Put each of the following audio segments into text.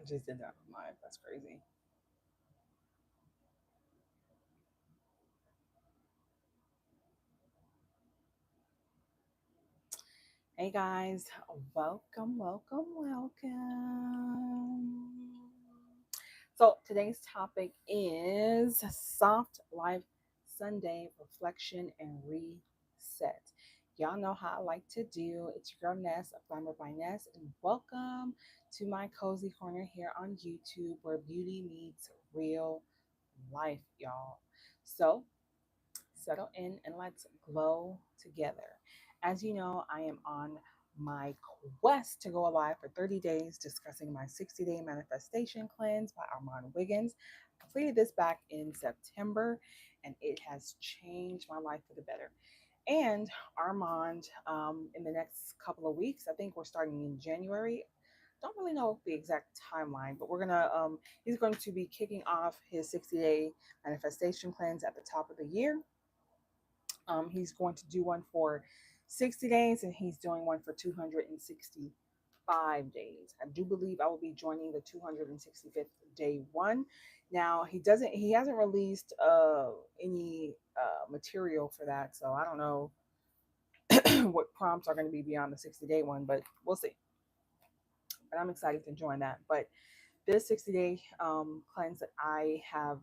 just did that live. That's crazy. Hey guys, welcome, welcome, welcome. So today's topic is Soft Life Sunday Reflection and Reset. Y'all know how I like to do. It's your girl Ness, a Glamour by Ness, and welcome to my cozy corner here on YouTube where beauty meets real life, y'all. So settle in and let's glow together. As you know, I am on my quest to go alive for 30 days discussing my 60-day manifestation cleanse by Armand Wiggins. I completed this back in September and it has changed my life for the better. And Armand, in the next couple of weeks, I think we're starting in January. Don't really know the exact timeline, but he's going to be kicking off his 60-day manifestation cleanse at the top of the year. He's going to do one for 60 days and he's doing one for 265 days. I do believe I will be joining the 265th day one. Now he hasn't released any material for that, so I don't know what prompts are going to be beyond the 60-day one, but we'll see. But I'm excited to join that. But this 60-day cleanse that I have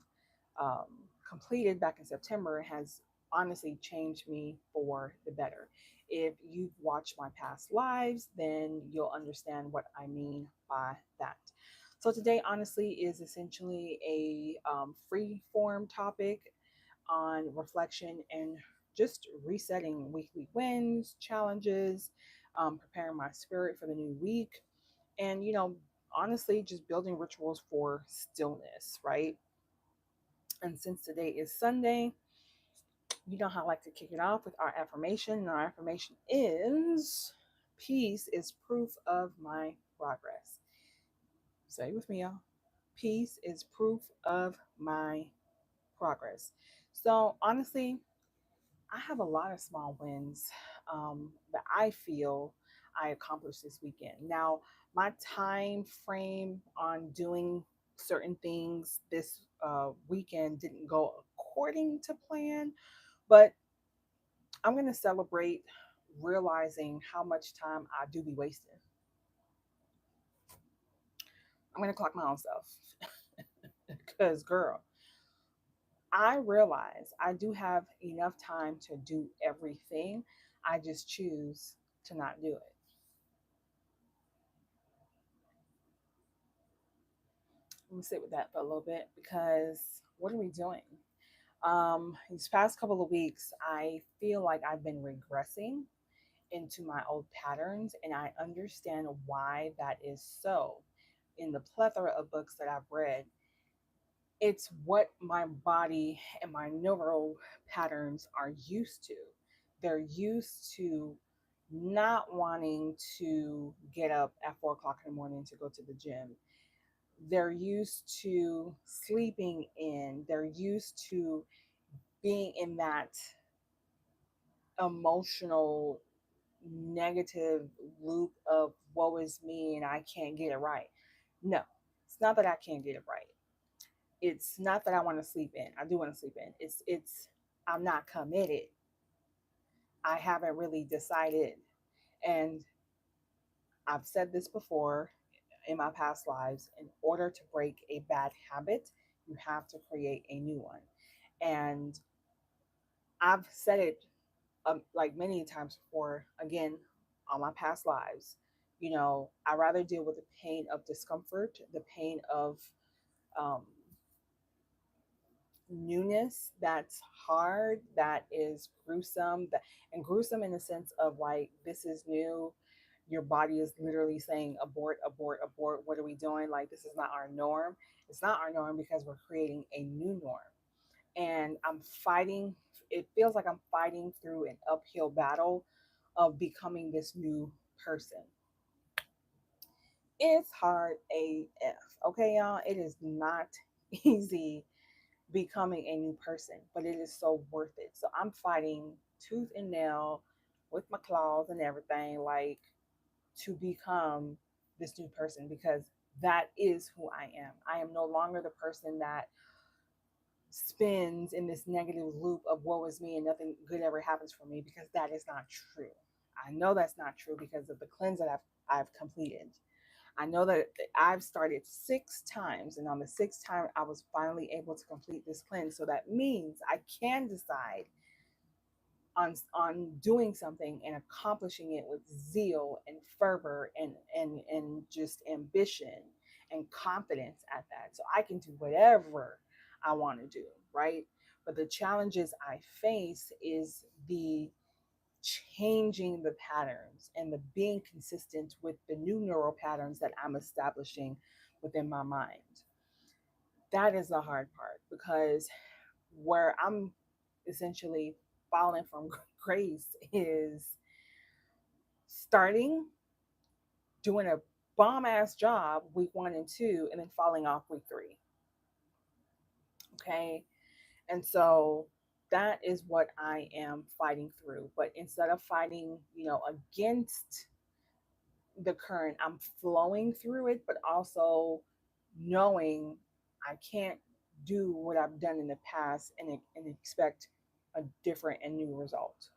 um, completed back in September has honestly changed me for the better. If you've watched my past lives, then you'll understand what I mean by that. So today, honestly, is essentially a free form topic on reflection and just resetting weekly wins, challenges, preparing my spirit for the new week, and honestly just building rituals for stillness, right? And since today is Sunday, you know how I like to kick it off with our affirmation. And our affirmation is peace is proof of my progress. Say it with me, y'all. Peace is proof of my progress. So honestly, I have a lot of small wins that I feel I accomplished this weekend. Now, my time frame on doing certain things this weekend didn't go according to plan, but I'm going to celebrate realizing how much time I do be wasting. I'm going to clock my own self because, girl, I realize I do have enough time to do everything. I just choose to not do it. Let me sit with that for a little bit because what are we doing? These past couple of weeks, I feel like I've been regressing into my old patterns, and I understand why that is so. In the plethora of books that I've read, it's what my body and my neural patterns are used to. They're used to not wanting to get up at 4 o'clock in the morning to go to the gym. They're used to sleeping in, they're used to being in that emotional negative loop of woe is me and I can't get it right. No, it's not that I can't get it right. It's not that I want to sleep in. I do want to sleep in. It's I'm not committed. I haven't really decided. And I've said this before in my past lives, in order to break a bad habit, you have to create a new one. And I've said it like many times before, again, on my past lives. I rather deal with the pain of discomfort, the pain of um, newness that's hard, that is gruesome, and gruesome in the sense of like, this is new. Your body is literally saying, abort, abort, abort. What are we doing? Like, this is not our norm. It's not our norm because we're creating a new norm. And I'm fighting, it feels like I'm fighting through an uphill battle of becoming this new person. It's hard AF. Okay, y'all. It is not easy becoming a new person, but it is so worth it. So I'm fighting tooth and nail with my claws and everything, like, to become this new person because That is who I am. I am no longer the person that spins in this negative loop of woe is me and nothing good ever happens for me, because that is not true. I know that's not true because of the cleanse that I've completed. I know that I've started 6 times, and on the sixth time, I was finally able to complete this cleanse. So that means I can decide on doing something and accomplishing it with zeal and fervor and just ambition and confidence at that. So I can do whatever I want to do, right? But the challenges I face is the changing the patterns and the being consistent with the new neural patterns that I'm establishing within my mind. That is the hard part, because where I'm essentially falling from grace is starting doing a bomb ass job week 1 and 2 and then falling off week 3. Okay. And so that is what I am fighting through. But instead of fighting, against the current, I'm flowing through it, but also knowing I can't do what I've done in the past and expect a different and new result.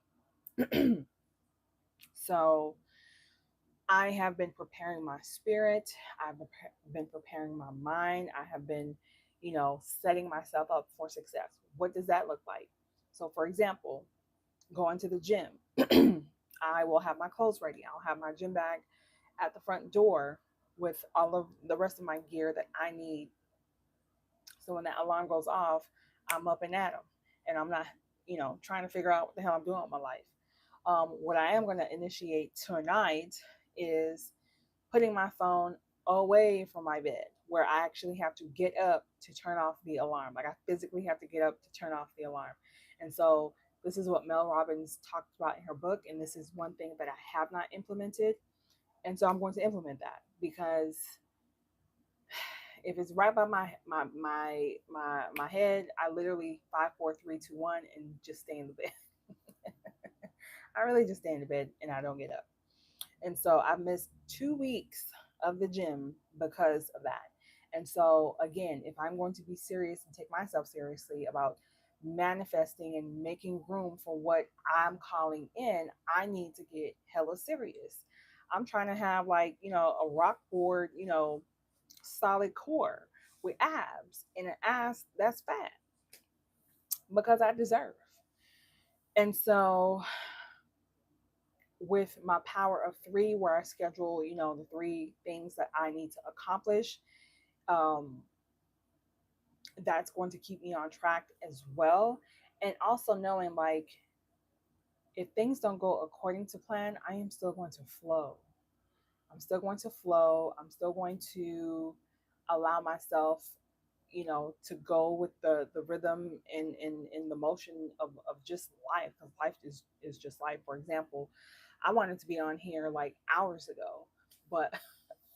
So I have been preparing my spirit. I've been preparing my mind. I have been, setting myself up for success. What does that look like? So, for example, going to the gym, I will have my clothes ready. I'll have my gym bag at the front door with all of the rest of my gear that I need. So when that alarm goes off, I'm up and at 'em, and I'm not, trying to figure out what the hell I'm doing with my life. What I am going to initiate tonight is putting my phone away from my bed, where I actually have to get up to turn off the alarm. Like I physically have to get up to turn off the alarm. And so this is what Mel Robbins talked about in her book. And this is one thing that I have not implemented. And so I'm going to implement that, because if it's right by my head, I literally 5, 4, 3, 2, 1 and just stay in the bed. I really just stay in the bed and I don't get up. And so I missed 2 weeks of the gym because of that. And so, again, if I'm going to be serious and take myself seriously about manifesting and making room for what I'm calling in, I need to get hella serious. I'm trying to have, like, a rock board, solid core with abs and an ass that's fat, because I deserve. And so with my power of 3, where I schedule, the 3 things that I need to accomplish, um, that's going to keep me on track as well. And also knowing, like, if things don't go according to plan, I am still going to flow. I'm still going to flow. I'm still going to allow myself, to go with the rhythm and the motion of just life, because life is just life. For example, I wanted to be on here like hours ago, but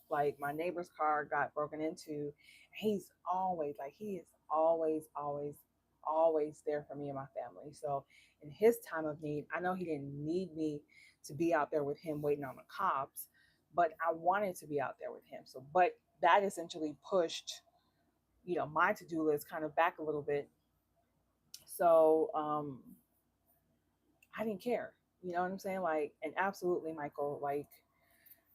like my neighbor's car got broken into. He's always like he is always there for me and my family. So in his time of need, I know he didn't need me to be out there with him waiting on the cops, but I wanted to be out there with him. So but that essentially pushed, my to-do list kind of back a little bit. So I didn't care. You know what I'm saying? Like, and absolutely, Michael, like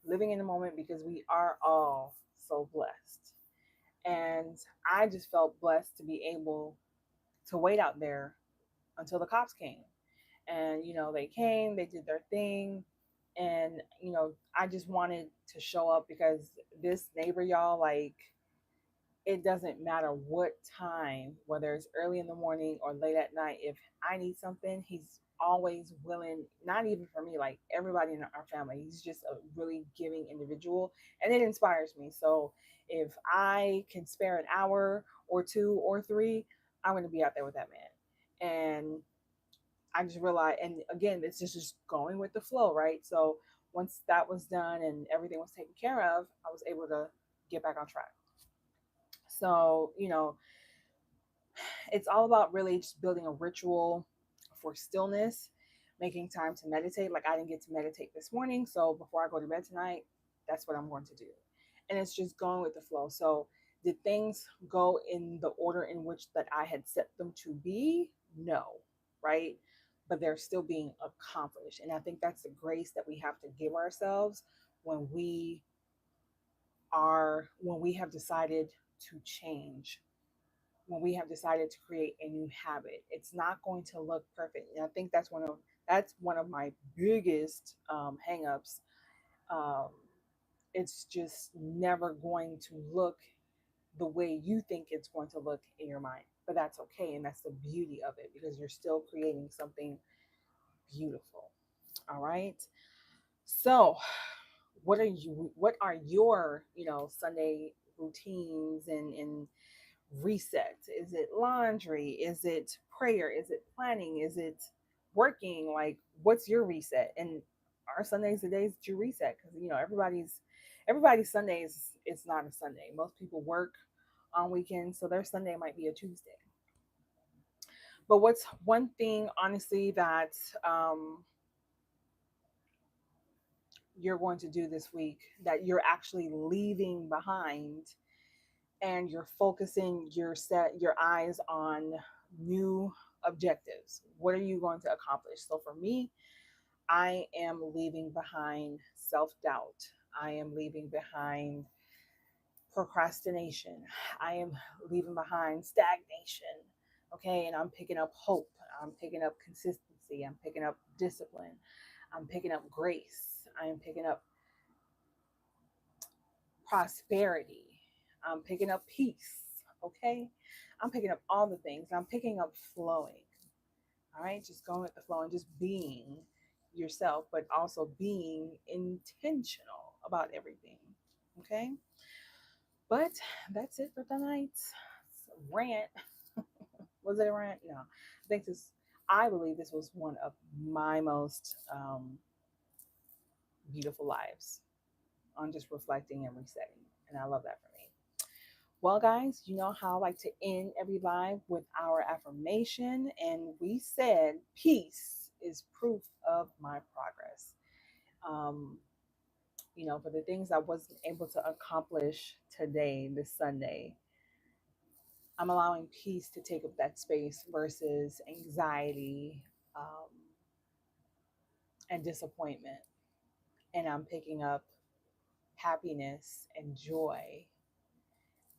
living in the moment, because we are all so blessed. And I just felt blessed to be able to wait out there until the cops came. And, they came, they did their thing. And, I just wanted to show up, because this neighbor, y'all, like, it doesn't matter what time, whether it's early in the morning or late at night, if I need something, he's always willing, not even for me, like everybody in our family. He's just a really giving individual, and it inspires me. So if I can spare an hour or 2 or 3, I'm going to be out there with that man. And I just realized, and again, it's just going with the flow, right? So once that was done and everything was taken care of, I was able to get back on track. So, it's all about really just building a ritual for stillness, making time to meditate. Like I didn't get to meditate this morning, so before I go to bed tonight, that's what I'm going to do. and it's just going with the flow. So did things go in the order in which that I had set them to be? No, right? But they're still being accomplished. And I think that's the grace that we have to give ourselves when when we have decided to change, when we have decided to create a new habit. It's not going to look perfect. And I think that's one of my biggest hangups. Um, it's just never going to look the way you think it's going to look in your mind. But that's okay. And that's the beauty of it, because you're still creating something beautiful. All right. So what are your, Sunday routines and resets? Is it laundry? Is it prayer? Is it planning? Is it working? Like, what's your reset? And are Sundays the days that you reset? Because everybody's Sundays. It's not a Sunday. Most people work on weekends, so their Sunday might be a Tuesday. But what's one thing, honestly, that you're going to do this week that you're actually leaving behind, and you're focusing your eyes on new objectives? What are you going to accomplish? So for me, I am leaving behind self-doubt. I am leaving behind procrastination. I am leaving behind stagnation. Okay, and I'm picking up hope. I'm picking up consistency. I'm picking up discipline. I'm picking up grace. I am picking up prosperity. I'm picking up peace. Okay. I'm picking up all the things. I'm picking up flowing. All right. Just going with the flow and just being yourself, but also being intentional about everything. Okay. But that's it for tonight's rant. Was it a rant? No. I believe this was one of my most beautiful lives on just reflecting and resetting. And I love that for me. Well, guys, you know how I like to end every live with our affirmation. And we said, peace is proof of my progress. Um, for the things I wasn't able to accomplish today, this Sunday, I'm allowing peace to take up that space versus anxiety and disappointment. And I'm picking up happiness and joy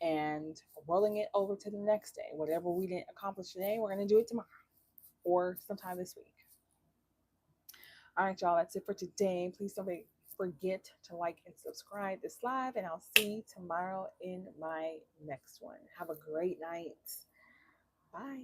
and rolling it over to the next day. Whatever we didn't accomplish today, we're going to do it tomorrow or sometime this week. All right, y'all, that's it for today. Please don't forget to like and subscribe this live, and I'll see you tomorrow in my next one. Have a great night. Bye.